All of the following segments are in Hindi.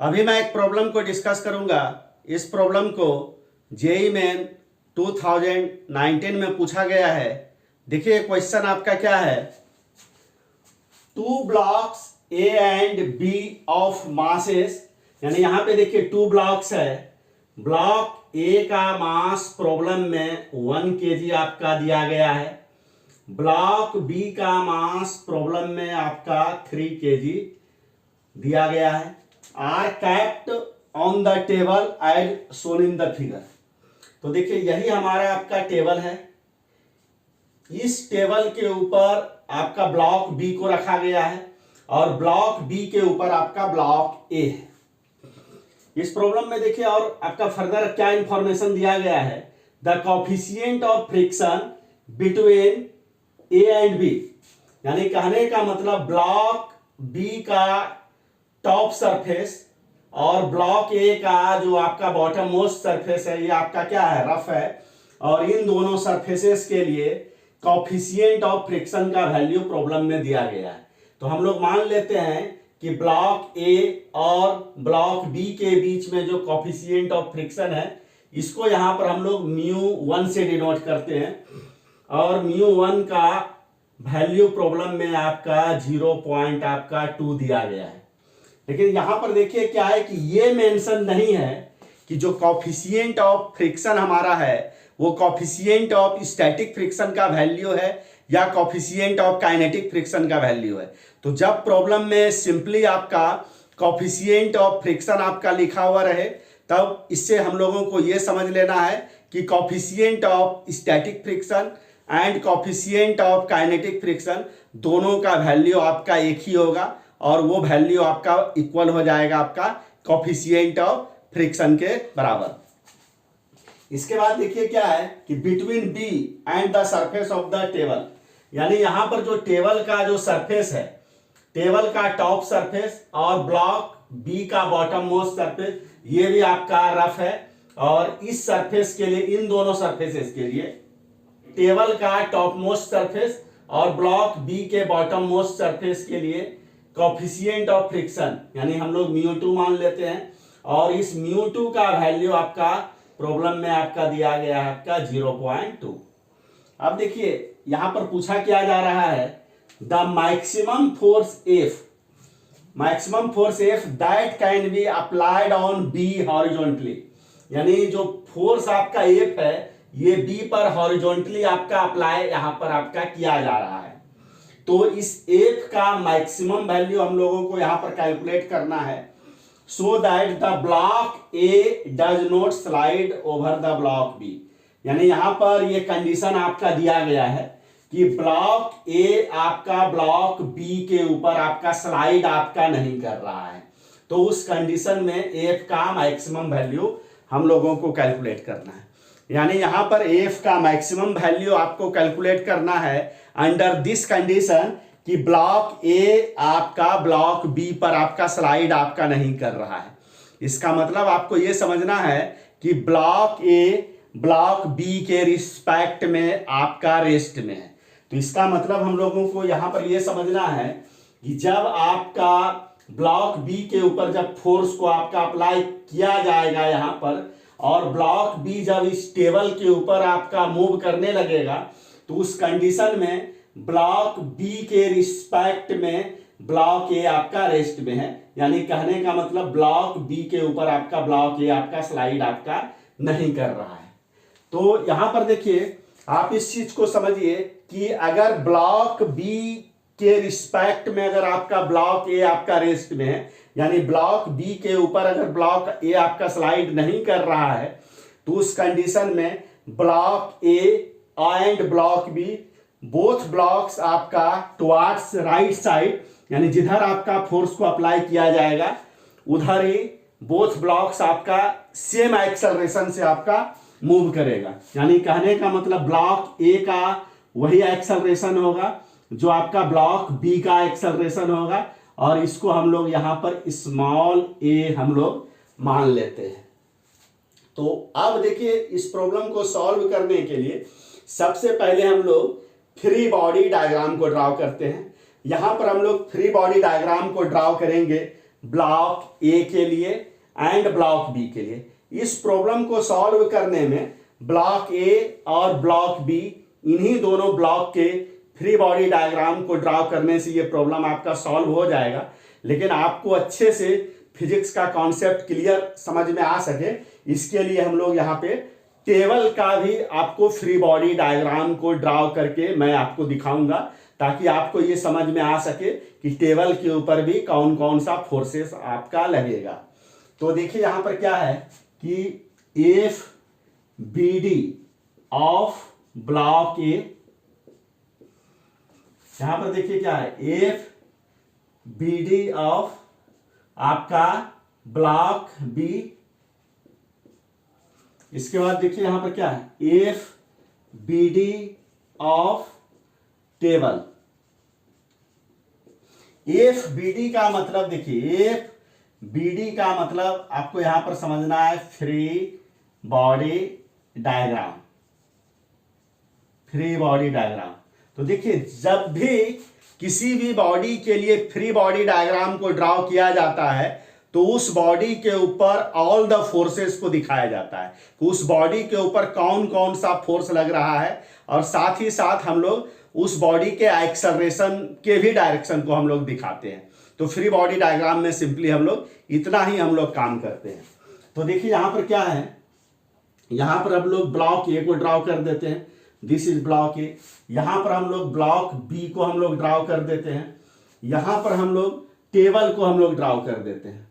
अभी मैं एक प्रॉब्लम को डिस्कस करूंगा। इस प्रॉब्लम को जेईई मेन 2019 में पूछा गया है। देखिए क्वेश्चन आपका क्या है, two blocks A and B of masses, यानी यहां पे देखिए टू ब्लॉक्स है। ब्लॉक ए का मास प्रॉब्लम में 1 kg आपका दिया गया है, ब्लॉक बी का मास प्रॉब्लम में आपका 3 kg दिया गया है। Are kept on the table as shown in the figure. तो देखिए यही हमारा आपका टेबल है। इस टेबल के ऊपर आपका ब्लॉक बी को रखा गया है और ब्लॉक बी के ऊपर आपका ब्लॉक ए है। इस प्रॉब्लम में देखिए और आपका फर्दर क्या इंफॉर्मेशन दिया गया है, the coefficient of friction between A and B, यानी कहने का मतलब ब्लॉक बी का टॉप सरफेस और ब्लॉक ए का जो आपका बॉटम मोस्ट सरफेस है, ये आपका क्या है, रफ है। और इन दोनों सरफेसेस के लिए कोफिशिएंट ऑफ फ्रिक्शन का वैल्यू प्रॉब्लम में दिया गया है। तो हम लोग मान लेते हैं कि ब्लॉक ए और ब्लॉक बी के बीच में जो कोफिशिएंट ऑफ फ्रिक्शन है, इसको यहां पर हम लोग μ1 से डिनोट करते हैं और μ1 का वैल्यू प्रॉब्लम में आपका 0.2 दिया गया है। लेकिन यहां पर देखिए क्या है कि ये मेंशन नहीं है कि जो कोफिशिएंट ऑफ फ्रिक्शन हमारा है वो कोफिशिएंट ऑफ स्टैटिक फ्रिक्शन का वैल्यू है या कोफिशिएंट ऑफ काइनेटिक फ्रिक्शन का वैल्यू है। तो जब प्रॉब्लम में सिंपली आपका कोफिशिएंट ऑफ फ्रिक्शन आपका लिखा हुआ रहे, तब इससे हम लोगों को यह समझ लेना है कि coefficient of static friction and coefficient of kinetic friction दोनों का वैल्यू आपका एक ही होगा और वो वैल्यू आपका इक्वल हो जाएगा आपका कोफिशिएंट ऑफ फ्रिक्शन के बराबर। इसके बाद देखिए क्या है कि between B and the surface of the table, यानी यहां पर जो टेबल का जो सरफेस है, टेबल का टॉप सरफेस और ब्लॉक बी का बॉटम मोस्ट सरफेस, ये भी आपका रफ है। और इस सरफेस के लिए, इन दोनों सरफेसेस के लिए, टेबल का टॉप मोस्ट सरफेस और ब्लॉक बी के बॉटम मोस्ट सरफेस के लिए कोफिशिएंट ऑफ फ्रिक्शन यानी हम लोग μ2 मान लेते हैं और इस μ2 का वैल्यू आपका प्रॉब्लम में आपका दिया गया है आपका 0.2। अब देखिए यहां पर पूछा क्या जा रहा है, the maximum force F that can be applied on B horizontally, यानी जो फोर्स आपका एफ है ये बी पर हॉरिजॉन्टली आपका अप्लाई यहां पर आपका किया जा रहा है। तो इस एफ का मैक्सिमम वैल्यू हम लोगों को यहां पर कैलकुलेट करना है, so that the block A does not slide over the block B, यानी यहां पर ये कंडीशन आपका दिया गया है कि ब्लॉक ए आपका ब्लॉक बी के ऊपर आपका स्लाइड आपका नहीं कर रहा है। तो उस कंडीशन में एफ का मैक्सिमम वैल्यू हम लोगों को कैलकुलेट करना है, यानी यहां पर एफ का मैक्सिमम वैल्यू आपको कैलकुलेट करना है अंडर दिस कंडीशन कि ब्लॉक ए आपका ब्लॉक बी पर आपका स्लाइड आपका नहीं कर रहा है। इसका मतलब आपको यह समझना है कि ब्लॉक ए ब्लॉक बी के रिस्पेक्ट में आपका रेस्ट में है। तो इसका मतलब हम लोगों को यहां पर यह समझना है कि जब आपका ब्लॉक बी के ऊपर जब फोर्स को आपका अप्लाई किया जाएगा यहां पर, और ब्लॉक बी जब इस टेबल के ऊपर आपका मूव करने लगेगा, तो उस कंडीशन में ब्लॉक बी के रिस्पेक्ट में ब्लॉक ए आपका रेस्ट में है, यानी कहने का मतलब ब्लॉक बी के ऊपर आपका ब्लॉक ए आपका स्लाइड आपका नहीं कर रहा है। तो यहां पर देखिए आप इस चीज को समझिए कि अगर ब्लॉक बी के रिस्पेक्ट में अगर आपका ब्लॉक ए आपका रेस्ट में है, यानी ब्लॉक बी के ऊपर अगर ब्लॉक ए आपका स्लाइड नहीं कर रहा है, तो उस कंडीशन में block A and block B both blocks आपका टुवार्ड्स राइट साइड, यानी जिधर आपका फोर्स को अप्लाई किया जाएगा उधर ही बोथ ब्लॉक्स आपका सेम एक्सेलरेशन से आपका मूव करेगा। यानी कहने का मतलब ब्लॉक ए का वही एक्सेलरेशन होगा जो आपका ब्लॉक बी का एक्सेलरेशन होगा, और इसको हम लोग यहां पर स्मॉल ए हम लोग मान लेते हैं। तो अब देखिए इस प्रॉब्लम को सॉल्व करने के लिए सबसे पहले हम लोग फ्री बॉडी डायग्राम को ड्रॉ करते हैं। यहां पर हम लोग फ्री बॉडी डायग्राम को ड्रॉ करेंगे ब्लॉक ए के लिए एंड ब्लॉक बी के लिए। इस प्रॉब्लम को सॉल्व करने में ब्लॉक ए और ब्लॉक बी इन्हीं दोनों ब्लॉक के फ्री बॉडी डायग्राम को ड्रॉ करने से ये प्रॉब्लम आपका सॉल्व हो जाएगा। लेकिन आपको अच्छे से फिजिक्स का कॉन्सेप्ट क्लियर समझ में आ सके, इसके लिए हम लोग यहाँ पे टेबल का भी आपको फ्री बॉडी डायग्राम को ड्रॉ करके मैं आपको दिखाऊंगा, ताकि आपको ये समझ में आ सके कि टेबल के ऊपर भी कौन कौन सा फोर्सेस आपका लगेगा। तो देखिए यहाँ पर क्या है कि F B D of block A, यहां पर देखिए क्या है एफ बी डी ऑफ आपका ब्लॉक बी। इसके बाद देखिए यहां पर क्या है F B D of table. F B D का मतलब देखिए एफ बी डी का मतलब आपको यहां पर समझना है free body diagram, free body diagram. तो देखिए जब भी किसी भी बॉडी के लिए फ्री बॉडी डायग्राम को ड्रॉ किया जाता है तो उस बॉडी के ऊपर ऑल द फोर्सेस को दिखाया जाता है कि उस बॉडी के ऊपर कौन कौन सा फोर्स लग रहा है, और साथ ही साथ हम लोग उस बॉडी के एक्सेलरेशन के भी डायरेक्शन को हम लोग दिखाते हैं। तो फ्री बॉडी डायग्राम में सिंपली हम लोग इतना ही हम लोग काम करते हैं। तो देखिए यहां पर क्या है, यहां पर हम लोग ब्लॉक ए को ड्रॉ कर देते हैं, दिस इज ब्लॉक ए। यहां पर हम लोग ब्लॉक बी को हम लोग ड्रॉ कर देते हैं, यहां पर हम लोग टेबल को हम लोग ड्रॉ कर देते हैं।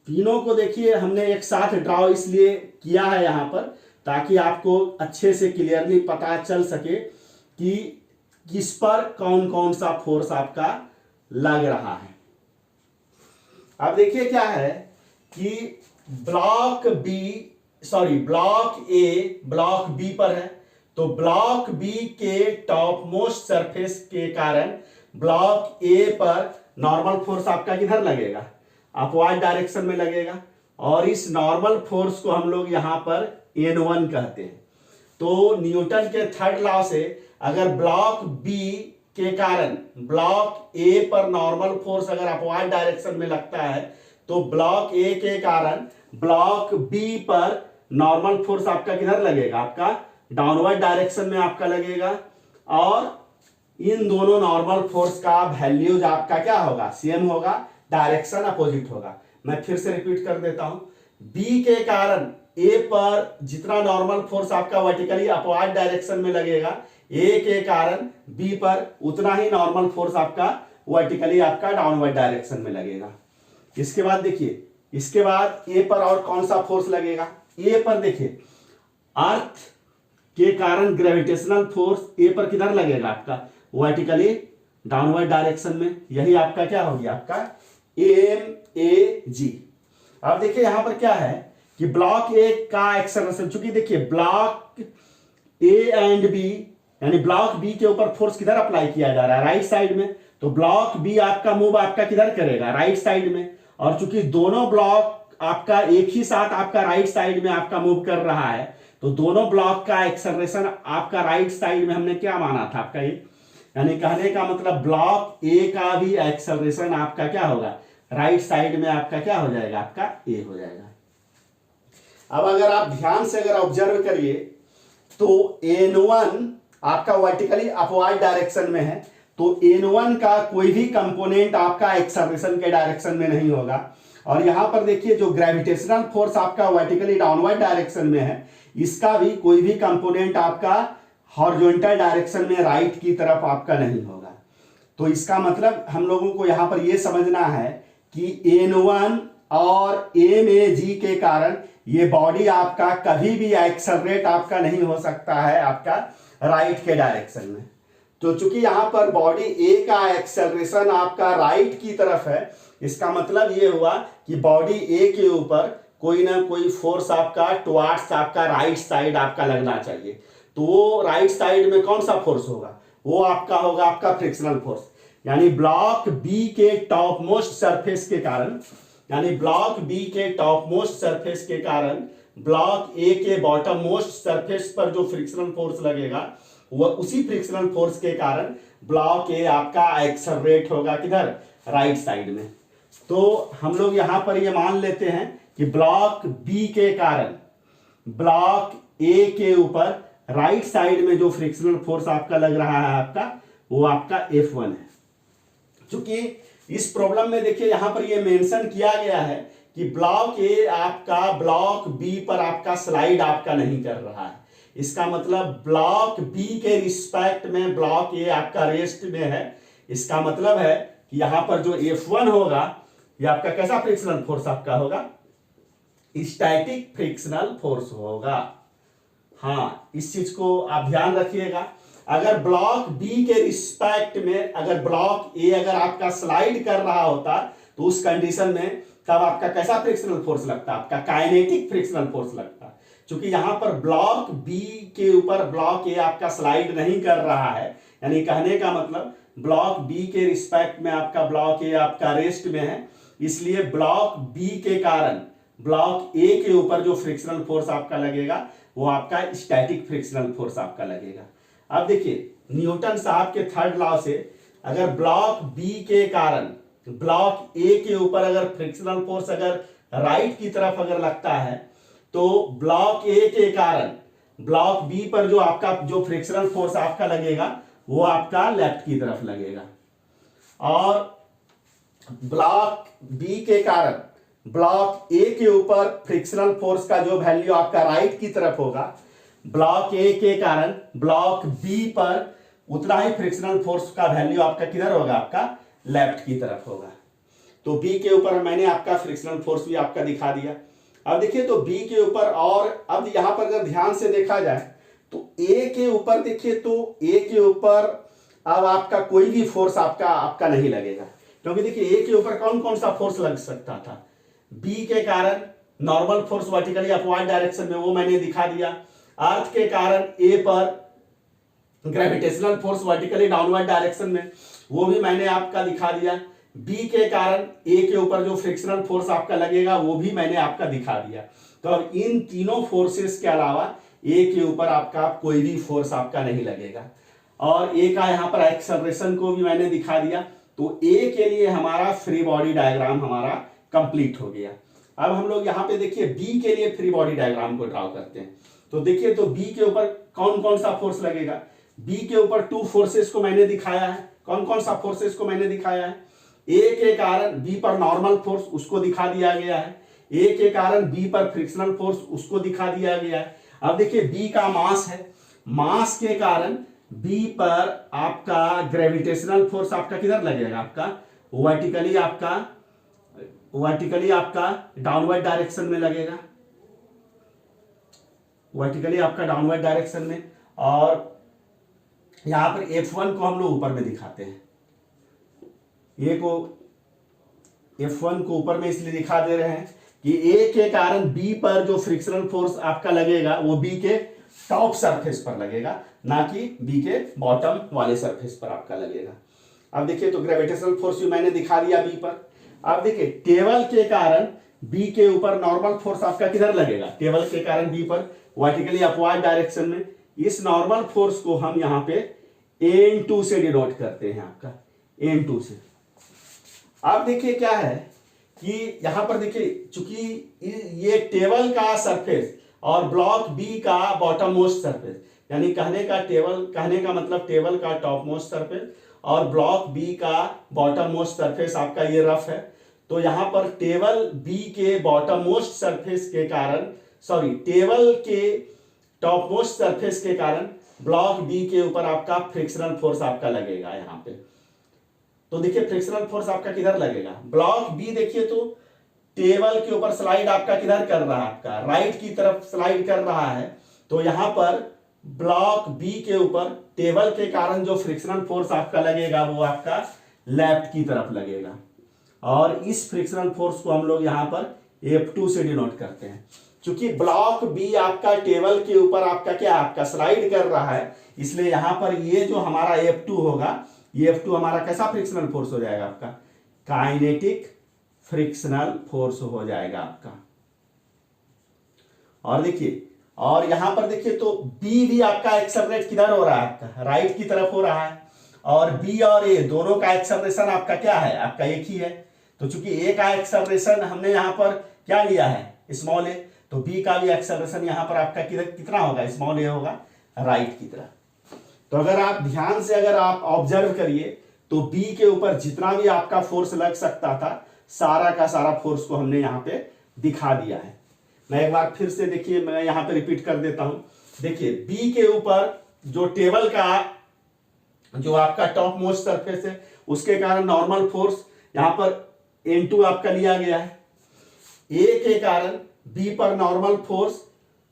तीनों को देखिए हमने एक साथ ड्रॉ इसलिए किया है यहां पर ताकि आपको अच्छे से क्लियरली पता चल सके कि किस पर कौन कौन सा फोर्स आपका लग रहा है। अब देखिए क्या है कि ब्लॉक ए ब्लॉक बी पर है, तो ब्लॉक बी के टॉप मोस्ट सरफेस के कारण ब्लॉक ए पर नॉर्मल फोर्स आपका किधर लगेगा, अपवर्ड डायरेक्शन में लगेगा, और इस नॉर्मल फोर्स को हम लोग यहां पर N1 कहते हैं। तो न्यूटन के थर्ड लॉ से अगर ब्लॉक बी के कारण ब्लॉक ए पर नॉर्मल फोर्स अगर अपवर्ड डायरेक्शन में लगता है तो ब्लॉक ए के कारण ब्लॉक बी पर नॉर्मल फोर्स आपका किधर लगेगा, आपका डाउनवर्ड डायरेक्शन में आपका लगेगा, और इन दोनों नॉर्मल फोर्स का वैल्यूज आपका क्या होगा, सेम होगा, डायरेक्शन अपोजिट होगा। मैं फिर से रिपीट कर देता हूं, बी के कारण ए पर जितना नॉर्मल फोर्स आपका वर्टिकली अपवर्ड डायरेक्शन में लगेगा, ए के कारण बी पर उतना ही नॉर्मल फोर्स आपका वर्टिकली आपका डाउनवर्ड डायरेक्शन में लगेगा। इसके बाद देखिए, इसके बाद ए पर और कौन सा फोर्स लगेगा, ए पर देखिए अर्थ के कारण ग्रेविटेशनल फोर्स ए पर किधर लगेगा, आपका वर्टिकली डाउनवर्ड डायरेक्शन में। यही आपका क्या हो गया, आपका AG। अब देखिए यहां पर क्या है कि ब्लॉक ए का एक्सेलरेशन, चूंकि देखिए ब्लॉक ए एंड बी यानी ब्लॉक बी के ऊपर फोर्स किधर अप्लाई किया जा रहा है, राइट साइड में, तो ब्लॉक बी आपका मूव आपका किधर करेगा, राइट साइड में। और चूंकि दोनों ब्लॉक आपका एक ही साथ आपका राइट साइड में आपका मूव कर रहा है, तो दोनों ब्लॉक का एक्सेलरेशन आपका राइट साइड में हमने क्या माना था आपका ये, यानी कहने का मतलब ब्लॉक ए का भी एक्सेलरेशन आपका क्या होगा, राइट साइड में आपका क्या हो जाएगा, आपका ए हो जाएगा। अब अगर आप ध्यान से अगर ऑब्जर्व करिए तो N1 आपका वर्टिकली अपवर्ड डायरेक्शन में है, तो N1 का कोई भी कंपोनेंट आपका एक्सेलरेशन के डायरेक्शन में नहीं होगा। और यहां पर देखिए जो ग्रेविटेशनल फोर्स आपका वर्टिकली डाउनवर्ड डायरेक्शन में है, इसका भी कोई भी कंपोनेंट आपका हॉरिजॉन्टल डायरेक्शन में राइट की तरफ आपका नहीं होगा। तो इसका मतलब हम लोगों को यहां पर यह समझना है कि N1 और MAG के कारण ये बॉडी आपका कभी भी एक्सेलरेट आपका नहीं हो सकता है आपका राइट के डायरेक्शन में। तो चूंकि यहां पर बॉडी ए का एक्सेलरेशन आपका राइट की तरफ है, इसका मतलब ये हुआ कि बॉडी ए के ऊपर कोई ना कोई फोर्स आपका टुवार्ड्स आपका राइट साइड आपका लगना चाहिए। तो वो राइट साइड में कौन सा फोर्स होगा, वो आपका होगा आपका फ्रिक्शनल फोर्स। यानी ब्लॉक बी के टॉप मोस्ट सरफेस के कारण, यानी ब्लॉक बी के टॉप मोस्ट सरफेस के कारण ब्लॉक ए के बॉटम मोस्ट सरफेस पर जो फ्रिक्शनल फोर्स लगेगा, वह उसी फ्रिक्शनल फोर्स के कारण ब्लॉक ए आपका एक्सेलरेट होगा किधर, राइट साइड में। तो हम लोग यहां पर ये मान लेते हैं कि ब्लॉक बी के कारण ब्लॉक ए के ऊपर राइट साइड में जो फ्रिक्शनल फोर्स आपका लग रहा है आपका, वो आपका F1 है। चूंकि इस प्रॉब्लम में देखिए यहां पर ये मेंशन किया गया है कि ब्लॉक ए आपका ब्लॉक बी पर आपका स्लाइड आपका नहीं कर रहा है। इसका मतलब ब्लॉक बी के रिस्पेक्ट में ब्लॉक ए आपका रेस्ट में है। इसका मतलब है कि यहां पर जो F1 होगा ये आपका कैसा फ्रिक्शनल फोर्स आपका होगा, स्टैटिक फ्रिक्शनल फोर्स होगा। हाँ, इस चीज को आप ध्यान रखिएगा। अगर ब्लॉक बी के रिस्पेक्ट में अगर ब्लॉक ए अगर आपका स्लाइड कर रहा होता तो उस कंडीशन में तब आपका कैसा फ्रिक्शनल फोर्स लगता, आपका काइनेटिक फ्रिक्शनल फोर्स लगता। क्योंकि यहां पर ब्लॉक बी के ऊपर ब्लॉक ए आपका स्लाइड नहीं कर रहा है, यानी कहने का मतलब ब्लॉक बी के रिस्पेक्ट में आपका ब्लॉक ए आपका रेस्ट में है, इसलिए ब्लॉक बी के कारण ब्लॉक ए के ऊपर जो फ्रिक्शनल फोर्स आपका लगेगा वो आपका स्टैटिक फ्रिक्शनल फोर्स आपका लगेगा। अब देखिए न्यूटन साहब के थर्ड लॉ से अगर ब्लॉक बी के कारण ब्लॉक ए के ऊपर अगर फ्रिक्शनल फोर्स अगर राइट की तरफ अगर लगता है तो ब्लॉक ए के कारण ब्लॉक बी पर जो आपका जो फ्रिक्शनल फोर्स आपका लगेगा वो आपका लेफ्ट की तरफ लगेगा। और ब्लॉक बी के कारण ब्लॉक ए के ऊपर फ्रिक्शनल फोर्स का जो वैल्यू आपका राइट की तरफ होगा, ब्लॉक ए के कारण ब्लॉक बी पर उतना ही फ्रिक्शनल फोर्स का वैल्यू आपका किधर होगा, आपका लेफ्ट की तरफ होगा। तो बी के ऊपर मैंने आपका फ्रिक्शनल फोर्स भी आपका दिखा दिया। अब देखिए तो बी के ऊपर, और अब यहां पर अगर ध्यान से देखा जाए तो ए के ऊपर देखिए तो ए के ऊपर अब आपका कोई भी फोर्स आपका नहीं लगेगा। क्योंकि देखिए ए के ऊपर कौन कौन सा फोर्स लग सकता था, बी के कारण normal force vertically upward direction में, वो मैंने दिखा दिया। अर्थ के कारण ए पर gravitational force vertically downward direction में, वो भी मैंने आपका दिखा दिया। बी के कारण ए के ऊपर जो फ्रिक्शनल फोर्स आपका लगेगा वो भी मैंने आपका दिखा दिया। तो अब इन तीनों फोर्सेस के अलावा ए के ऊपर आपका कोई भी फोर्स आपका नहीं लगेगा। और ए का यहां पर एक्सेलरेशन को भी मैंने दिखा दिया। तो ए के लिए हमारा फ्री बॉडी डायग्राम हमारा कंप्लीट हो गया। अब हम लोग यहां पे देखिए बी के लिए फ्री बॉडी डायग्राम को ड्रॉ करते हैं। तो देखिए तो बी के ऊपर कौन कौन सा फोर्स लगेगा, बी के ऊपर टू फोर्सेस को मैंने दिखाया है। कौन कौन सा फोर्सेस को मैंने दिखाया है, ए के कारण बी पर नॉर्मल फोर्स उसको दिखा दिया गया है, ए के कारण बी पर फ्रिक्शनल फोर्स उसको दिखा दिया गया है। अब देखिए बी का मास है, मास के कारण बी पर आपका ग्रेविटेशनल फोर्स आपका किधर लगेगा, आपका वर्टिकली आपका डाउनवर्ड डायरेक्शन में लगेगा, वर्टिकली आपका डाउनवर्ड डायरेक्शन में। और यहां पर F1 को हम लोग ऊपर में दिखाते हैं, ये को F1 को ऊपर में इसलिए दिखा दे रहे हैं कि A के कारण B पर जो फ्रिक्शनल फोर्स आपका लगेगा वो B के टॉप सरफेस पर लगेगा, ना कि B के बॉटम वाले सरफेस पर आपका लगेगा। अब देखिए तो ग्रेविटेशनल फोर्स भी मैंने दिखा दिया B पर। अब देखिए टेबल के कारण B के ऊपर नॉर्मल फोर्स आपका किधर लगेगा, टेबल के कारण B पर वर्टिकली अपवर्ड डायरेक्शन में। इस नॉर्मल फोर्स को हम यहाँ पे N2 से डिनोट करते हैं, आपका N2 से। अब देखिए क्या है कि यहां पर देखिए चूंकि ये टेबल का सरफेस और ब्लॉक बी का बॉटम मोस्ट सरफेस, यानी कहने का मतलब टेबल का टॉप मोस्ट सरफेस और ब्लॉक बी का बॉटम मोस्ट सरफेस आपका ये रफ है। तो यहां पर टेबल बी के बॉटम मोस्ट सरफेस के कारण, सॉरी टेबल के टॉप मोस्ट सरफेस के कारण ब्लॉक बी के ऊपर आपका फ्रिक्शनल फोर्स आपका लगेगा यहां पे। तो देखिए फ्रिक्शनल फोर्स आपका किधर लगेगा, ब्लॉक बी देखिए तो टेबल के ऊपर स्लाइड आपका किधर कर रहा है, आपका राइट की तरफ स्लाइड कर रहा है। तो यहां पर ब्लॉक बी के ऊपर टेबल के कारण जो फ्रिक्शनल फोर्स आपका लगेगा वो आपका लेफ्ट की तरफ लगेगा। और इस फ्रिक्शनल फोर्स को हम लोग यहां पर F2 से डिनोट करते हैं। क्योंकि ब्लॉक बी आपका टेबल के ऊपर आपका क्या आपका स्लाइड कर रहा है, इसलिए यहां पर ये जो हमारा F2 होगा, ये F2 हमारा कैसा फ्रिक्शनल फोर्स हो जाएगा, आपका काइनेटिक फ्रिक्शनल फोर्स हो जाएगा आपका। और देखिए और यहां पर देखिए तो B भी आपका एक्सेलरेट किधर हो रहा है, आपका राइट की तरफ हो रहा है। और बी और ए दोनों का एक्सेलरेशन आपका क्या है, आपका एक ही है। तो चूंकि ए का एक्सेलरेशन हमने यहां पर क्या लिया है, स्मॉल ए, तो बी का भी एक्सेलरेशन यहां पर आपका कितना होगा, स्मॉल ए होगा, राइट की तरफ। तो अगर आप ध्यान से अगर आप ऑब्जर्व करिए तो बी के ऊपर जितना भी आपका फोर्स लग सकता था सारा का सारा फोर्स को हमने यहाँ पे दिखा दिया है। मैं एक बार फिर से देखिए, मैं यहाँ पे रिपीट कर देता हूं। देखिए बी के ऊपर जो टेबल का जो आपका टॉप मोस्ट सरफेस है उसके कारण नॉर्मल फोर्स यहाँ पर N2 आपका लिया गया है। ए के कारण बी पर नॉर्मल फोर्स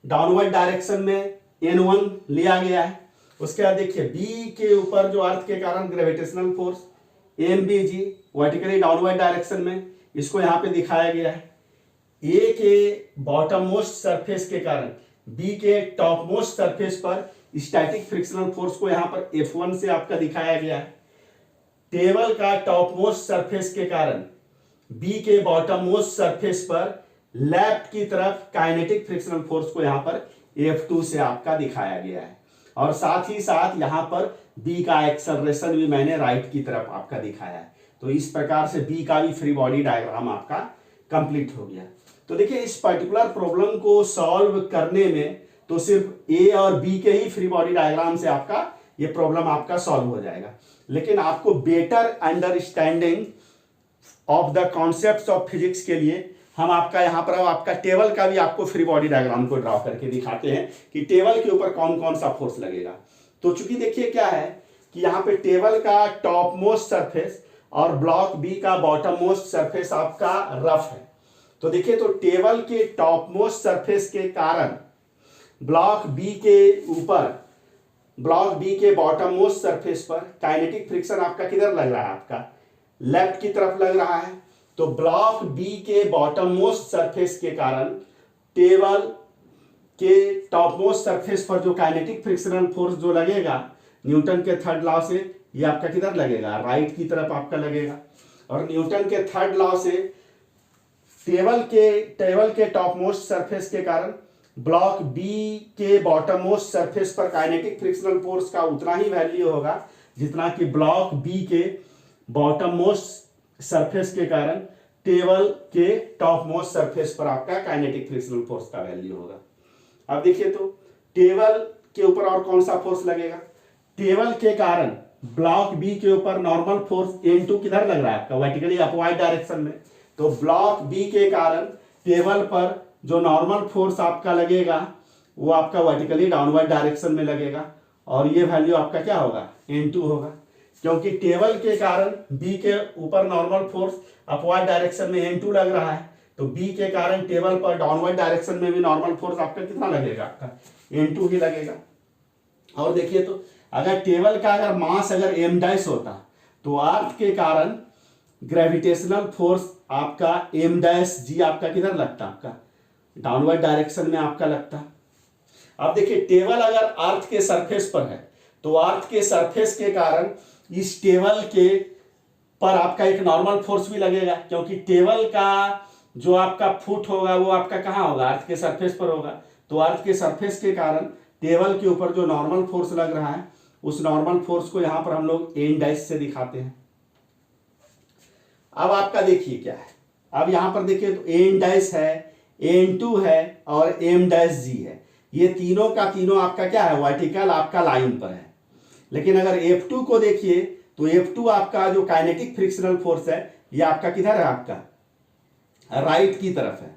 डाउनवर्ड डायरेक्शन में N1 लिया गया है। उसके बाद देखिए बी के ऊपर जो अर्थ के कारण gravitational force MBG vertically downward direction में, इसको यहाँ पे दिखाया गया है। ए के बॉटम मोस्ट सरफेस के कारण बी के टॉप मोस्ट सरफेस पर स्टैटिक फ्रिक्शनल फोर्स को यहाँ पर F1 से आपका दिखाया गया है। टेबल का टॉप मोस्ट सरफेस के कारण बी के बॉटम मोस्ट सरफेस पर लेफ्ट की तरफ काइनेटिक फ्रिक्शनल फोर्स को यहाँ पर F2 से आपका दिखाया गया है। और साथ ही साथ यहाँ पर बी का एक्सेलरेशन भी मैंने राइट की तरफ आपका दिखाया है। तो इस प्रकार से बी का भी फ्री बॉडी डायग्राम आपका कंप्लीट हो गया। तो देखिए इस पर्टिकुलर प्रॉब्लम को सॉल्व करने में तो सिर्फ ए और बी के ही फ्री बॉडी डायग्राम से आपका ये प्रॉब्लम आपका सॉल्व हो जाएगा, लेकिन आपको better understanding of the concepts of physics के लिए हम आपका यहाँ पर आपका टेबल का भी आपको फ्री बॉडी डायग्राम को ड्रॉ करके दिखाते हैं कि टेबल के ऊपर कौन कौन सा फोर्स लगेगा। तो चूंकि देखिए क्या है कि यहाँ पे टेबल का टॉप मोस्ट सरफेस और ब्लॉक बी का बॉटम मोस्ट सरफेस आपका रफ है। तो देखिए तो टेबल के टॉप मोस्ट सरफेस के कारण ब्लॉक बी के बॉटम मोस्ट सरफेस पर काइनेटिक फ्रिक्शन आपका किधर लग रहा है, आपका लेफ्ट की तरफ लग रहा है। तो ब्लॉक बी के बॉटम मोस्ट सरफेस के कारण टेबल के टॉप मोस्ट सरफेस पर जो काइनेटिक फ्रिक्शनल फोर्स जो लगेगा न्यूटन के थर्ड लॉ से, ये आपका किधर लगेगा, राइट की तरफ आपका लगेगा। और न्यूटन के थर्ड लॉ से टेबल के टॉप मोस्ट सरफेस के कारण ब्लॉक बी के बॉटम मोस्ट सरफेस पर काइनेटिक फ्रिक्शनल फोर्स का उतना ही वैल्यू होगा जितना कि ब्लॉक बी के बॉटम मोस्ट सरफेस के कारण टेबल के टॉप मोस्ट सरफेस पर आपका काइनेटिक फ्रिक्शनल फोर्स का वैल्यू होगा। अब देखिए तो टेबल के ऊपर और कौन सा फोर्स लगेगा, टेबल के कारण ब्लॉक बी के ऊपर नॉर्मल फोर्स N2 किधर लग रहा है आपका, वर्टिकली अपवर्ड डायरेक्शन में। तो ब्लॉक बी के कारण टेबल पर जो नॉर्मल फोर्स आपका लगेगा वो आपका वर्टिकली डाउनवर्ड डायरेक्शन में लगेगा और ये वैल्यू आपका क्या होगा, N2 होगा। क्योंकि टेबल के कारण बी के ऊपर नॉर्मल फोर्स अपवर्ड डायरेक्शन में N2 लग रहा है, तो बी के कारण टेबल पर डाउनवर्ड डायरेक्शन में भी नॉर्मल फोर्स आपका कितना लगेगा, आपका N2 ही लगेगा। और देखिए तो अगर टेबल का अगर मास अगर m डैश होता तो अर्थ के कारण ग्रेविटेशनल फोर्स आपका m डैश जी आपका किधर लगता, आपका डाउनवर्ड डायरेक्शन में आपका लगता। अब देखिए टेबल अगर अर्थ के सरफेस पर है तो अर्थ के सरफेस के कारण इस टेबल के पर आपका एक नॉर्मल फोर्स भी लगेगा, क्योंकि टेबल का जो आपका फुट होगा वो आपका कहाँ होगा, अर्थ के सरफेस पर होगा। तो अर्थ के सरफेस के कारण टेबल के ऊपर जो नॉर्मल फोर्स लग रहा है उस नॉर्मल फोर्स को यहां पर हम लोग n डैश से दिखाते हैं। अब आपका देखिए क्या है, अब यहां पर देखिए तो n डैश है, N2 है और m डैश जी है। ये तीनों का तीनों आपका क्या है, वर्टिकल आपका लाइन पर है। लेकिन अगर F2 को देखिए तो F2 आपका जो काइनेटिक फ्रिक्शनल फोर्स है ये आपका किधर है, आपका राइट की तरफ है।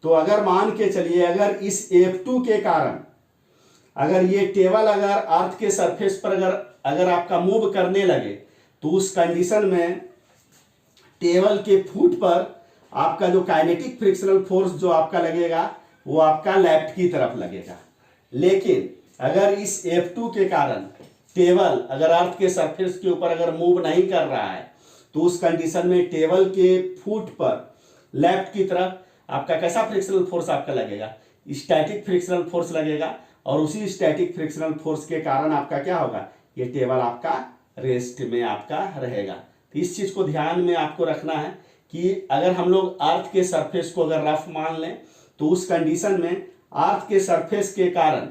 तो अगर मान के चलिए अगर इस F2 के कारण अगर ये टेबल अगर अर्थ के सरफेस पर अगर आपका मूव करने लगे तो उस कंडीशन में टेबल के फुट पर आपका जो काइनेटिक फ्रिक्शनल फोर्स जो आपका लगेगा वो आपका लेफ्ट की तरफ लगेगा। लेकिन अगर इस F2 के कारण टेबल अगर अर्थ के सरफेस के ऊपर अगर मूव नहीं कर रहा है तो उस कंडीशन में टेबल के फुट पर लेफ्ट की तरफ आपका कैसा फ्रिक्शनल फोर्स आपका लगेगा, स्टैटिक फ्रिक्शनल फोर्स लगेगा। और उसी स्टैटिक फ्रिक्शनल फोर्स के कारण आपका क्या होगा, ये टेबल आपका रेस्ट में आपका रहेगा। तो इस चीज को ध्यान में आपको रखना है कि अगर हम लोग अर्थ के सरफेस को अगर रफ मान लें तो उस कंडीशन में अर्थ के सरफेस के कारण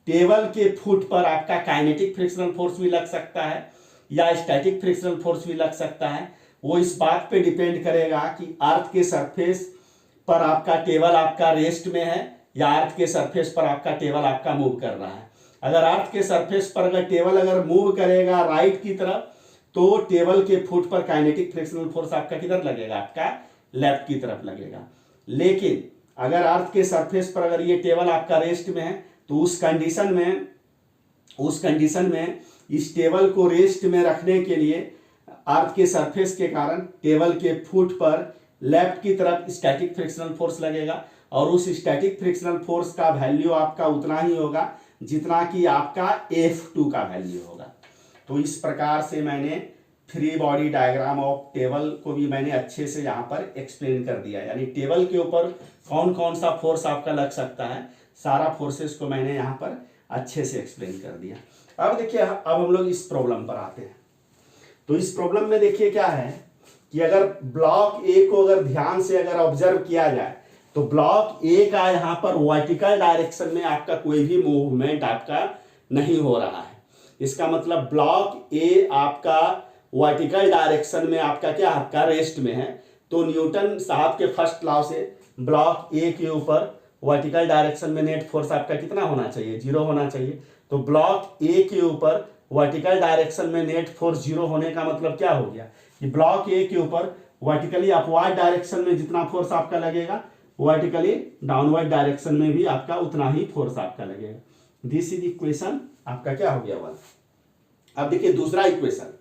टेबल के फुट पर आपका काइनेटिक फ्रिक्शनल फोर्स भी लग सकता है, या स्टैटिक फ्रिक्शनल फोर्स भी लग सकता है। वो इस बात पे डिपेंड करेगा कि अर्थ के सरफेस पर आपका टेबल आपका रेस्ट में है या अर्थ के सरफेस पर आपका टेबल आपका मूव कर रहा है। अगर अर्थ के सरफेस पर अगर टेबल अगर मूव करेगा राइट की तरफ, तो टेबल के फुट पर काइनेटिक फ्रिक्शनल फोर्स आपका किधर लगेगा, आपका लेफ्ट की तरफ लगेगा। लेकिन अगर अर्थ के सरफेस पर अगर ये टेबल आपका रेस्ट में है, तो उस कंडीशन में इस टेबल को रेस्ट में रखने के लिए अर्थ के सरफेस के कारण टेबल के फुट पर लेफ्ट की तरफ स्टैटिक फ्रिक्शनल फोर्स लगेगा, और उस स्टैटिक फ्रिक्शनल फोर्स का वैल्यू आपका उतना ही होगा जितना कि आपका F2 का वैल्यू होगा। तो इस प्रकार से मैंने free body diagram of table को भी मैंने अच्छे से यहाँ पर एक्सप्लेन कर दिया, यानी टेबल के ऊपर कौन कौन सा फोर्स आपका लग सकता है, सारा फोर्सेस को मैंने यहाँ पर अच्छे से एक्सप्लेन कर दिया। अब देखिए, अब हम लोग इस प्रॉब्लम पर आते हैं। तो इस प्रॉब्लम में देखिए क्या है कि अगर ब्लॉक ए को अगर ध्यान से अगर ऑब्जर्व किया जाए, तो ब्लॉक ए का यहाँ पर वर्टिकल डायरेक्शन में आपका कोई भी मूवमेंट आपका नहीं हो रहा है। इसका मतलब ब्लॉक ए आपका वर्टिकल डायरेक्शन में आपका क्या, आपका रेस्ट में है। तो न्यूटन साहब के फर्स्ट लॉ से ब्लॉक ए के ऊपर वर्टिकल डायरेक्शन में नेट फोर्स आपका कितना होना चाहिए, 0 होना चाहिए। तो ब्लॉक ए के ऊपर वर्टिकल डायरेक्शन में नेट फोर्स 0 होने का मतलब क्या हो गया कि ब्लॉक ए के ऊपर वर्टिकली अपवर्ड डायरेक्शन में जितना फोर्स आपका लगेगा, वर्टिकली डाउनवर्ड डायरेक्शन में भी आपका उतना ही फोर्स आपका लगेगा। दिस इज इक्वेशन आपका क्या हो गया 1। अब देखिए दूसरा इक्वेशन,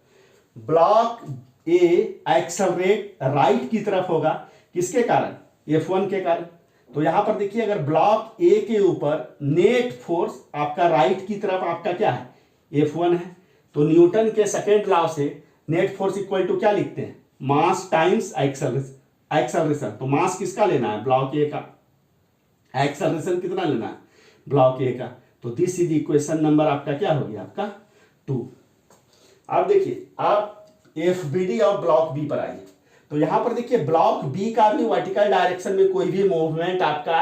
ब्लॉक ए एक्सेलरेट राइट की तरफ होगा, किसके कारण, F1 के कारण। तो यहां पर देखिए, अगर ब्लॉक ए के ऊपर नेट फोर्स आपका राइट की तरफ आपका क्या है, F1 है, तो न्यूटन के सेकेंड लॉ से नेट फोर्स इक्वल टू क्या लिखते हैं, मास टाइम्स एक्सेलरेशन। तो मास किसका लेना है, ब्लॉक ए का, एक्सेलरेशन कितना लेना है, ब्लॉक ए का। तो दिस इज इक्वेशन नंबर आपका क्या हो गया, आपका 2। अब देखिए, आप FBD और ब्लॉक बी पर आइए। तो यहां पर देखिए, ब्लॉक बी का भी वर्टिकल डायरेक्शन में कोई भी मूवमेंट आपका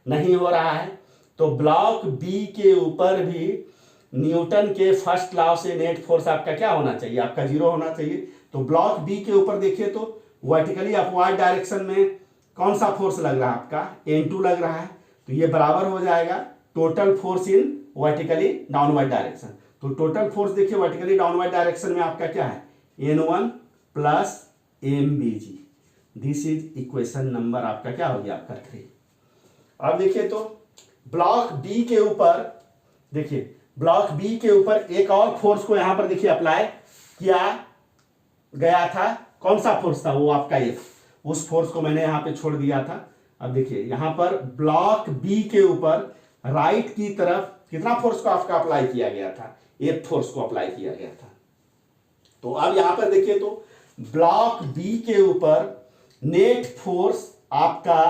नहीं हो रहा है। तो ब्लॉक बी के ऊपर भी न्यूटन के फर्स्ट लॉ से नेट फोर्स आपका क्या होना चाहिए, आपका 0 होना चाहिए। तो ब्लॉक बी के ऊपर देखिए, तो वर्टिकली अपवर्ड डायरेक्शन में कौन सा फोर्स लग रहा है, आपका N2 लग रहा है। तो ये बराबर हो जाएगा total force in vertically downward direction. तो टोटल फोर्स देखिए वर्टिकली डाउनवर्ड डायरेक्शन में आपका क्या है, N1 plus MBG। This is equation number आपका क्या हो गया, आपका 3। अब देखिए, तो ब्लॉक बी के ऊपर देखिए, ब्लॉक बी के ऊपर एक और फोर्स को यहां पर देखिए अप्लाई किया गया था। कौन सा फोर्स था, वो आपका F। उस फोर्स को मैंने यहां पे छोड़ दिया था। अब देखिए, यहां पर ब्लॉक बी के ऊपर राइट की तरफ कितना फोर्स को आपका अप्लाई किया गया था, F फोर्स को अप्लाई किया गया था। तो अब यहां पर देखिए, तो ब्लॉक बी के ऊपर नेट फोर्स आपका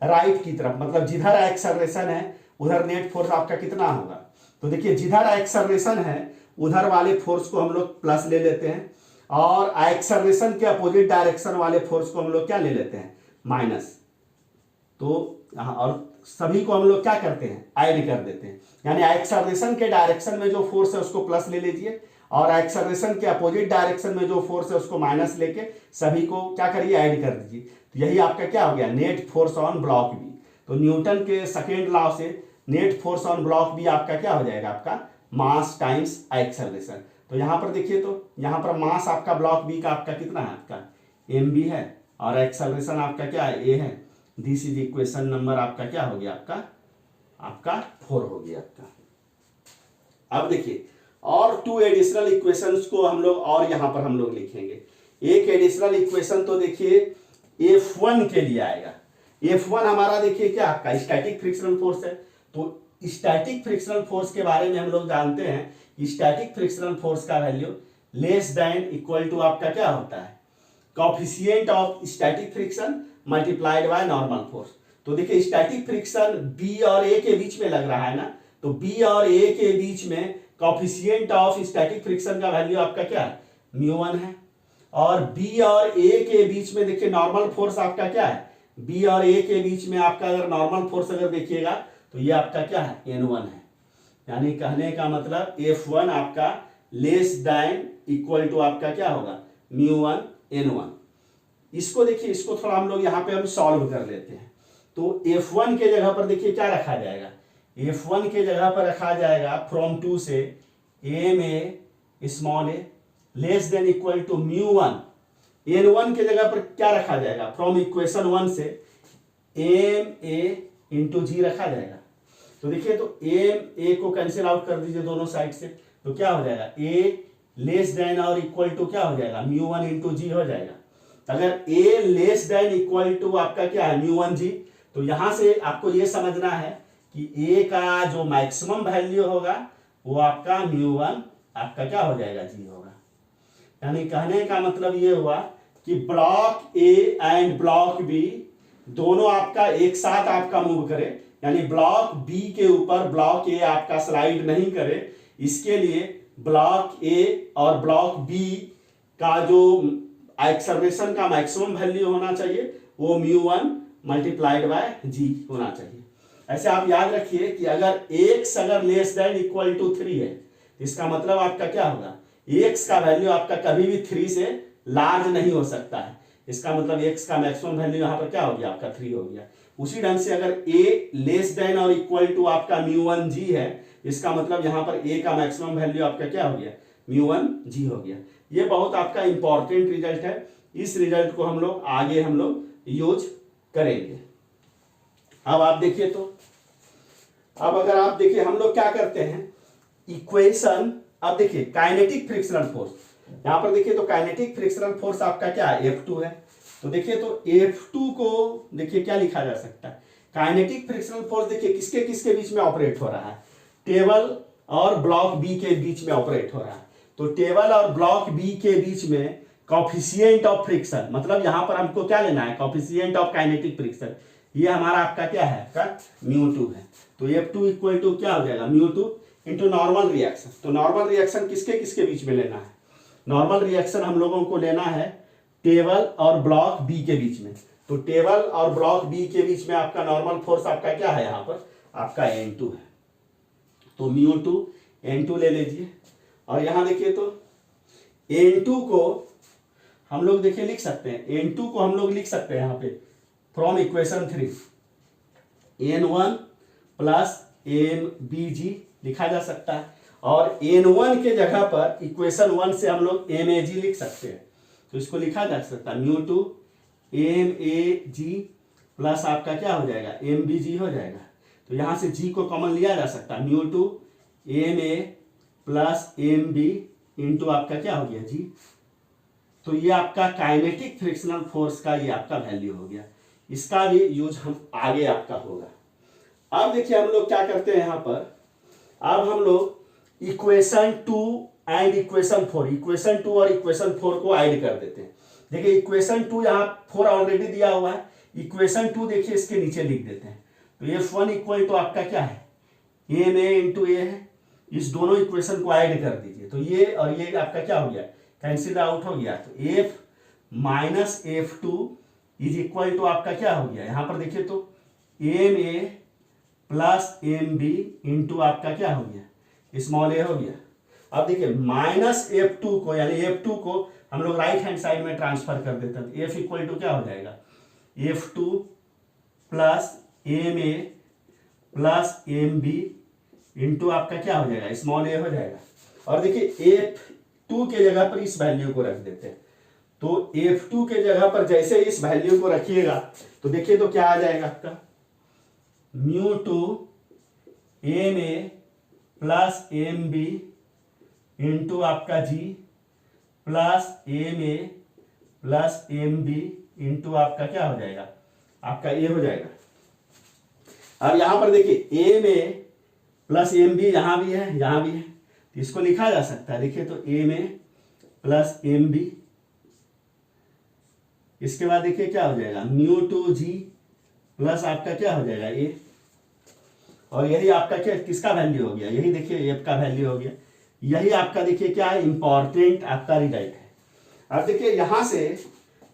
राइट की तरफ, मतलब जिधर एक्सेलरेशन है उधर नेट फोर्स आपका कितना होगा। तो देखिए, जिधर एक्सेलरेशन है उधर वाले फोर्स को हम लोग प्लस ले लेते हैं, और एक्सेलरेशन के अपोजिट डायरेक्शन वाले फोर्स को हम लोग क्या ले लेते हैं, माइनस। तो और सभी को हम लोग क्या करते हैं, ऐड कर देते हैं। यानी एक्सेलरेशन के डायरेक्शन में जो फोर्स है उसको प्लस ले लीजिए, और एक्सेलरेशन के अपोजिट डायरेक्शन में जो फोर्स है उसको माइनस लेके सभी को क्या करिए, ऐड कर दीजिए। तो यही आपका क्या हो गया, net force on block B. तो न्यूटन के सेकेंड लॉ से net force on block B आपका क्या हो जाएगा, आपका मास टाइम्स एक्सेलरेशन। तो यहां पर देखिए, तो यहां पर मास आपका ब्लॉक बी का आपका कितना है, आपका MB है, और एक्सेलरेशन आपका क्या है, A है। दिस इज इक्वेशन नंबर आपका क्या हो गया, आपका 4 हो गया आपका। अब देखिए, और 2 एडिशनल इक्वेशंस को हम लोग और यहां पर हम लोग लिखेंगे। एक एडिशनल इक्वेशन तो देखिए F1 के लिए आएगा। F1 हमारा देखिए क्या, आपका स्टैटिक फ्रिक्शनल फोर्स है। तो स्टैटिक फ्रिक्शनल फोर्स के बारे में हम लोग जानते हैं, स्टैटिक फ्रिक्शनल फोर्स का value less than equal to आपका क्या होता है, coefficient of static friction multiplied by normal force. तो देखिए, स्टैटिक फ्रिक्शन बी और ए के बीच में लग रहा है ना, तो बी और ए के बीच में कोएफिशिएंट ऑफ स्टैटिक फ्रिक्शन का वैल्यू आपका क्या है, μ1 है। और बी और ए के बीच में देखिए नॉर्मल फोर्स आपका क्या है, बी और ए के बीच में आपका अगर नॉर्मल फोर्स अगर देखिएगा तो ये आपका क्या है, N1 है। यानी कहने का मतलब F1 आपका लेस देन इक्वल टू आपका क्या होगा μ1 n1। इसको देखिए, इसको थोड़ा हम लोग यहाँ पे हम सॉल्व कर लेते हैं। तो f1 के जगह पर देखिए क्या रखा जाएगा, f1 के जगह पर रखा जाएगा फ्रॉम 2 से M A small A less than equal to μ1। n1 के जगह पर क्या रखा जाएगा, फ्रॉम इक्वेशन 1 से एम ए इंटू जी रखा जाएगा। तो देखिए, तो एम ए को कैंसिल आउट कर दीजिए दोनों साइड से, तो क्या हो जाएगा ए लेस देन और इक्वल टू क्या हो जाएगा μ1 इंटू जी हो जाएगा। अगर a less than equal to आपका क्या है μ1 जी, तो यहां से आपको ये समझना है कि a का जो मैक्सिमम वैल्यू होगा वो आपका μ1 आपका क्या हो जाएगा जी होगा। यानी कहने का मतलब ये हुआ कि block A and block B दोनों आपका एक साथ आपका मूव करे, यानी ब्लॉक B के ऊपर ब्लॉक A आपका स्लाइड नहीं करे। इसके लिए ब्लॉक A और ब्लॉक B का जो एक्सेलरेशन का मैक्सिमम वैल्यू होना चाहिए वो μ1 मल्टीप्लाइड बाय जी होना चाहिए। ऐसे आप याद रखिए कि अगर x अगर लेस देन इक्वल टू 3 है, इसका मतलब आपका क्या होगा, x का वैल्यू आपका कभी भी 3 से लार्ज नहीं हो सकता है। इसका मतलब x का मैक्सिमम वैल्यू यहाँ पर क्या हो गया आपका 3 हो गया। उसी ढंग से अगर a लेस देन और इक्वल टू आपका μ1 जी है, इसका मतलब यहाँ पर a का मैक्सिमम वैल्यू आपका क्या हो गया μ1 जी हो गया। ये बहुत आपका इंपॉर्टेंट रिजल्ट है, इस रिजल्ट को हम लोग आगे हम लोग यूज करेंगे। अब आप देखिए, तो अब अगर आप देखिए हम लोग क्या करते हैं इक्वेशन, अब देखिए काइनेटिक फ्रिक्शनल फोर्स, यहां पर देखिए तो काइनेटिक फ्रिक्शनल फोर्स आपका क्या है F2 है। तो देखिए तो F2 को देखिए क्या लिखा जा सकता है, काइनेटिक फ्रिक्शनल फोर्स देखिए किसके किसके बीच में ऑपरेट हो रहा है, टेबल और ब्लॉक बी के बीच में ऑपरेट हो रहा है। तो टेबल और ब्लॉक बी के बीच में कॉफिशिएंट ऑफ फ्रिक्शन, मतलब यहां पर हमको क्या लेना है कॉफिशिएंट ऑफ काइनेटिक फ्रिक्शन, ये हमारा आपका क्या है आपका μ2 है। तो F2 इक्वल टू क्या हो जाएगा μ2 इंटू नॉर्मल रिएक्शन। तो नॉर्मल रिएक्शन किसके किसके बीच में लेना है, नॉर्मल रिएक्शन हम लोगों को लेना है टेबल और ब्लॉक बी के बीच में। तो टेबल और ब्लॉक बी के बीच में आपका नॉर्मल फोर्स आपका क्या है यहाँ पर आपका N2 है। तो μ2 N2 ले लीजिए, और यहाँ देखिए तो N2 को हम लोग देखिए लिख सकते हैं, N2 को हम लोग लिख सकते हैं यहाँ पे from equation 3 N1 plus MBG लिखा जा सकता है, और N1 के जगह पर इक्वेशन 1 से हम लोग MAG लिख सकते हैं। तो इसको लिखा जा सकता है μ2 MAG प्लस आपका क्या हो जाएगा MBG हो जाएगा। तो यहाँ से G को कॉमन लिया जा सकता है, μ2 MA प्लस MB इंटू आपका क्या हो गया G। तो ये आपका काइनेटिक फ्रिक्शनल फोर्स का ये आपका वैल्यू हो गया, इसका भी यूज हम आगे आपका होगा। अब देखिए हम लोग क्या करते हैं यहाँ पर, अब हम लोग इक्वेशन 2 एंड इक्वेशन 4, इक्वेशन 2 और इक्वेशन 4 को ऐड कर देते हैं। देखिए इक्वेशन 2 यहाँ 4 ऑलरेडी दिया हुआ है, इक्वेशन 2 देखिए इसके नीचे लिख देते हैं। तो F1 इक्वल टू आपका क्या है MA इंटू ए है, इस दोनों इक्वेशन को ऐड कर दीजिए। तो ये और ये आपका क्या हो गया कैंसिल आउट हो गया। तो F minus F2 is equal to आपका क्या हो गया, यहाँ पर देखिए तो MA प्लस MB इंटू आपका क्या हो गया स्मॉल a हो गया। अब देखिए माइनस F2 को यानी F2 को हम लोग राइट हैंड साइड में ट्रांसफर कर देते हैं। तो F इक्वल टू क्या हो जाएगा F2 plus MA plus MB into आपका क्या हो जाएगा स्मॉल a हो जाएगा। और देखिए F2 के जगह पर इस वैल्यू को रख देते हैं। तो F2 के जगह पर जैसे इस वैल्यू को रखिएगा तो देखिए तो क्या आ जाएगा आपका μ2 MA प्लस MB इंटू आपका G plus MA plus MB into आपका क्या हो जाएगा आपका A हो जाएगा। अब यहां पर देखिए MA प्लस MB यहां भी है यहां भी है, तो इसको लिखा जा सकता है। देखिए तो MA प्लस MB, इसके बाद देखिए क्या हो जाएगा μ2G प्लस आपका क्या हो जाएगा A, और यही आपका क्या किसका वैल्यू हो गया, यही देखिए F का वैल्यू हो गया। यही आपका देखिए क्या इंपॉर्टेंट आपका रिजल्ट है। अब देखिए यहां से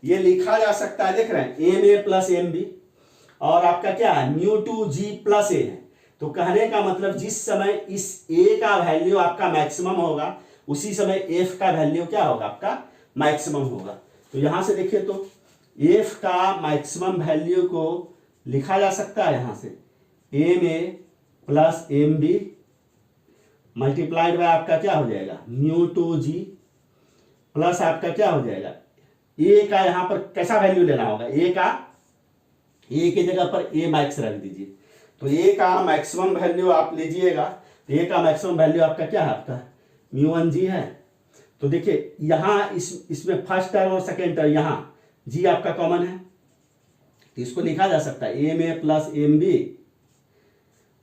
ये लिखा जा सकता है, देख रहे हैं MA प्लस MB और आपका क्या है μ2G प्लस A है। तो कहने का मतलब जिस समय इस A का वैल्यू आपका मैक्सिमम होगा उसी समय एफ का वैल्यू क्या होगा, आपका मैक्सिमम होगा। तो यहां से देखिए तो एफ का मैक्सिमम वैल्यू को लिखा जा सकता है यहां से M A plus M B multiplied by आपका क्या हो जाएगा म्यू टू जी प्लस आपका क्या हो जाएगा ए का यहां पर कैसा वैल्यू लेना होगा, ए की जगह पर ए मैक्स रख दीजिए। तो ए का मैक्सिमम वैल्यू आप लीजिएगा, तो ए का मैक्सिमम वैल्यू आपका क्या है, आपका म्यू वन जी है। तो देखिए यहां इसमें फर्स्ट टर्म और सेकेंड टर्म यहां जी आपका कॉमन है, तो इसको लिखा जा सकता है M A plus M B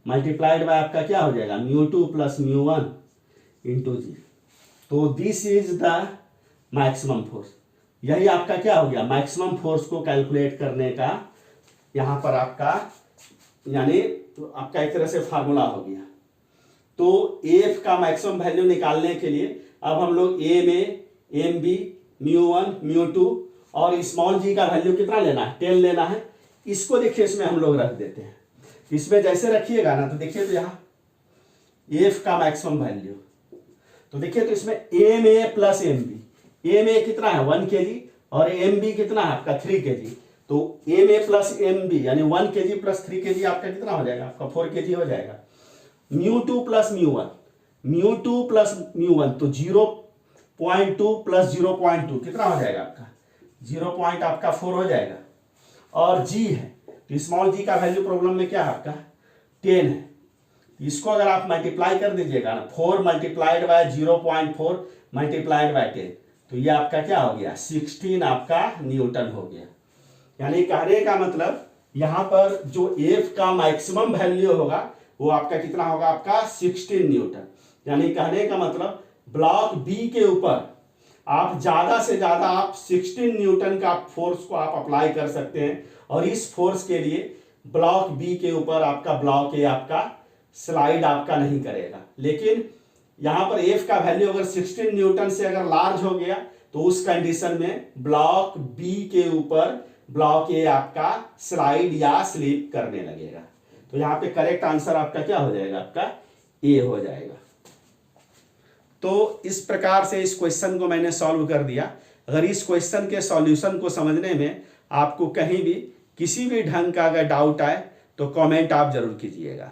multiplied by आपका क्या हो जाएगा mu two plus mu one into G. तो this is the maximum force. यही आपका क्या हो गया मैक्सिमम फोर्स को कैलकुलेट करने का यहां पर आपका यानी तो आपका एक तरह से फार्मूला हो गया। तो एफ का मैक्सिमम वैल्यू निकालने के लिए अब हम लोग m a m b mu one mu two और स्मॉल जी का वैल्यू कितना लेना है 10 लेना है। इसको देखिए इसमें हम लोग रख देते हैं, इसमें जैसे रखिएगा ना तो देखिए तो यहाँ एफ का मैक्सिमम वैल्यू तो देखिए तो इसमें m A plus M b, m a कितना है 1 kg और एम बी कितना है आपका 3 kg। तो एम ए प्लस एम बी यानी 1 kg प्लस 3 kg आपका कितना हो जाएगा, आपका 4 kg हो जाएगा। Mu two plus mu one, mu two plus mu one तो 0.2 प्लस 0.2 कितना हो जाएगा आपका 0.4 हो जाएगा। और जी है तो स्मॉल जी का वैल्यू प्रॉब्लम में क्या है आपका 10 है। इसको अगर आप मल्टीप्लाई कर दीजिएगा ना 4 मल्टीप्लाइड बाय 0.4 मल्टीप्लाइड बाय 10 तो ये आपका क्या हो गया 16 आपका न्यूटन हो गया। यानी कहने का मतलब यहां पर जो एफ का मैक्सिमम वैल्यू होगा वो आपका कितना होगा आपका 16 न्यूटन। यानी कहने का मतलब ब्लॉक बी के ऊपर आप ज्यादा से ज्यादा आप 16 न्यूटन का फोर्स को आप अप्लाई कर सकते हैं और इस फोर्स के लिए ब्लॉक बी के ऊपर आपका ब्लॉक ए आपका स्लाइड आपका नहीं करेगा। लेकिन यहां पर एफ का वैल्यू अगर 16 न्यूटन से अगर लार्ज हो गया तो उस कंडीशन में ब्लॉक बी के ऊपर ब्लॉक ए आपका स्लाइड या स्लिप करने लगेगा। तो यहां पे करेक्ट आंसर आपका क्या हो जाएगा, आपका ए हो जाएगा। तो इस प्रकार से इस क्वेश्चन को मैंने सॉल्व कर दिया। अगर इस क्वेश्चन के सॉल्यूशन को समझने में आपको कहीं भी किसी भी ढंग का अगर डाउट आए तो कमेंट आप जरूर कीजिएगा।